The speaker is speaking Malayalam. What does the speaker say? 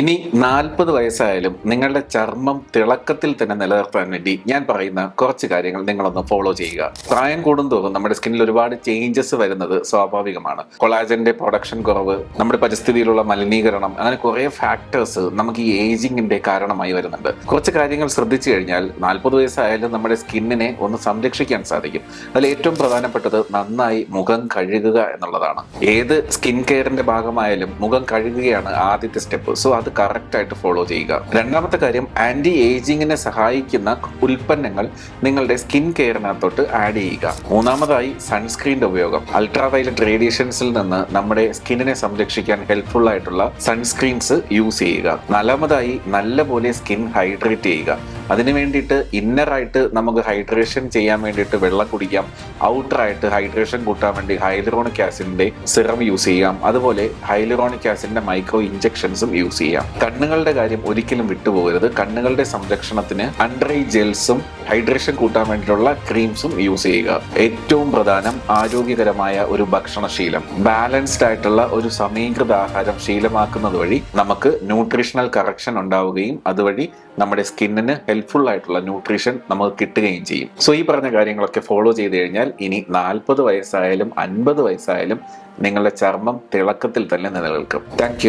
ഇനി 40 വയസ്സായാലും നിങ്ങളുടെ ചർമ്മം തിളക്കത്തിൽ തന്നെ നിലനിർത്താൻ വേണ്ടി ഞാൻ പറയുന്ന കുറച്ച് കാര്യങ്ങൾ നിങ്ങളൊന്ന് ഫോളോ ചെയ്യുക. പ്രായം കൂടുന്തോറും നമ്മുടെ സ്കിന്നിൽ ഒരുപാട് ചേഞ്ചസ് വരുന്നത് സ്വാഭാവികമാണ്. കൊളാജന്റെ പ്രൊഡക്ഷൻ കുറവ്, നമ്മുടെ പരിസ്ഥിതിയിലുള്ള മലിനീകരണം, അങ്ങനെ കുറെ ഫാക്ടേഴ്സ് നമുക്ക് ഈ ഏജിങ്ങിന്റെ കാരണമായി വരുന്നുണ്ട്. കുറച്ച് കാര്യങ്ങൾ ശ്രദ്ധിച്ചു കഴിഞ്ഞാൽ 40 വയസ്സായാലും നമ്മുടെ സ്കിന്നിനെ ഒന്ന് സംരക്ഷിക്കാൻ സാധിക്കും. അതിൽ ഏറ്റവും പ്രധാനപ്പെട്ടത് നന്നായി മുഖം കഴുകുക എന്നുള്ളതാണ്. ഏത് സ്കിൻ കെയറിന്റെ ഭാഗമായാലും മുഖം കഴുകുകയാണ് ആദ്യത്തെ സ്റ്റെപ്പ്. സോ അത് കറക്റ്റ് ആയിട്ട് ഫോളോ ചെയ്യുക. രണ്ടാമത്തെ കാര്യം, ആന്റി ഏജിങ്ങിനെ സഹായിക്കുന്ന ഉൽപ്പന്നങ്ങൾ നിങ്ങളുടെ സ്കിൻ കെയറിനകത്തോട്ട് ആഡ് ചെയ്യുക. മൂന്നാമതായി, സൺസ്ക്രീൻ്റെ ഉപയോഗം. അൾട്രാ വയലറ്റ് റേഡിയേഷൻസിൽ നിന്ന് നമ്മുടെ സ്കിന്നിനെ സംരക്ഷിക്കാൻ ഹെൽപ്ഫുൾ ആയിട്ടുള്ള സൺസ്ക്രീൻസ് യൂസ് ചെയ്യുക. നാലാമതായി, നല്ലപോലെ സ്കിൻ ഹൈഡ്രേറ്റ് ചെയ്യുക. അതിന് വേണ്ടിയിട്ട് ഇന്നറായിട്ട് നമുക്ക് ഹൈഡ്രേഷൻ ചെയ്യാൻ വേണ്ടിയിട്ട് വെള്ളം കുടിക്കാം. ഔട്ടറായിട്ട് ഹൈഡ്രേഷൻ കൂട്ടാൻ വേണ്ടി ഹൈലറോണിക് ആസിഡിന്റെ സിറം യൂസ് ചെയ്യാം. അതുപോലെ ഹൈലറോണിക് ആസിഡിന്റെ മൈക്രോ ഇഞ്ചക്ഷൻസും യൂസ് ചെയ്യാം. കണ്ണുകളുടെ കാര്യം ഒരിക്കലും വിട്ടുപോകരുത്. കണ്ണുകളുടെ സംരക്ഷണത്തിന് അണ്ടർ ഐ ജെൽസും ഹൈഡ്രേഷൻ കൂട്ടാൻ വേണ്ടിയിട്ടുള്ള ക്രീംസും യൂസ് ചെയ്യുക. ഏറ്റവും പ്രധാനം, ആരോഗ്യകരമായ ഒരു ഭക്ഷണശീലം, ബാലൻസ്ഡ് ആയിട്ടുള്ള ഒരു സമീകൃത ആഹാരം ശീലമാക്കുന്നത് വഴി നമുക്ക് ന്യൂട്രീഷണൽ കറക്ഷൻ ഉണ്ടാവുകയും അതുവഴി നമ്മുടെ സ്കിന്നിന് ഹെൽപ്ഫുൾ ആയിട്ടുള്ള ന്യൂട്രീഷൻ നമുക്ക് കിട്ടുകയും ചെയ്യും. സോ ഈ പറഞ്ഞ കാര്യങ്ങളൊക്കെ ഫോളോ ചെയ്ത് കഴിഞ്ഞാൽ ഇനി 40 വയസ്സായാലും 50 വയസ്സായാലും നിങ്ങളുടെ ചർമ്മം തിളക്കത്തിൽ തന്നെ നിലനിൽക്കും. താങ്ക്